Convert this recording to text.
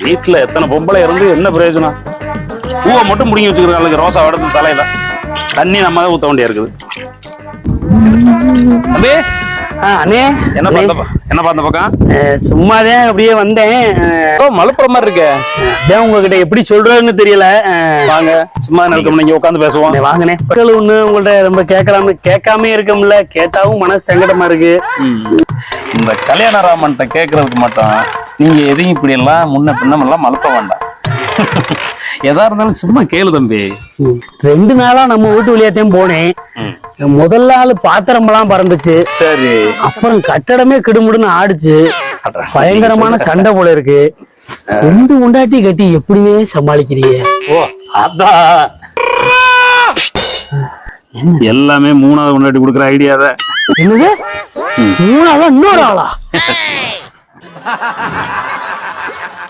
வீட்டுல எத்தனை பொம்பளை இருந்து என்ன பிரயோஜனம்? பூவை மட்டும் முடிங்கி வச்சுக்கிறாங்க ரோசா வடத்து தலையில. தண்ணி நம்ம தான் ஊத்த வேண்டியா இருக்குது. தம்பி அண்ணே என்ன பார்த்த பக்கம்? சும்மாதான் அப்படியே வந்தேன். மலுப்புற மாதிரி இருக்கு. அதான் உங்ககிட்ட எப்படி சொல்றதுன்னு தெரியல. வாங்க சும்மா நினைக்கும் நீங்க உட்காந்து பேசுவோம். வாங்கண்ணே. மக்கள் ஒண்ணு உங்கள்ட்ட ரொம்ப கேட்காம இருக்கமுல்ல. கேட்டாவும் மனசு சங்கடமா இருக்கு. இந்த கல்யாண ராமன்ட்ட கேட்கறதுக்கு மட்டும் நீங்க எதையும் இப்படி எல்லாம் முன்ன பின்னமெல்லாம் மலுப்ப வேண்டாம். எதா இருந்தாலும் சும்மா கேளு தம்பி. 2 நாளா நம்ம வீட்டு வழியாத்தையும் போனேன். முதல் நாள் பாத்திரம் எல்லாம் பறந்துச்சு. சரி. அப்புறம் கட்டடமே கிடுமுடுன்னு ஆடுச்சு. பயங்கரமான சண்டை போல இருக்கு. 2 உண்டாட்டி கட்டி எப்படியே சமாளிக்கிறீங்க? ஓ அதான் எல்லாமே 3வது உண்டாட்டி கொடுக்குற ஐடியாதான். என்னது 3ஆவதா? இன்னொரு ஆளா?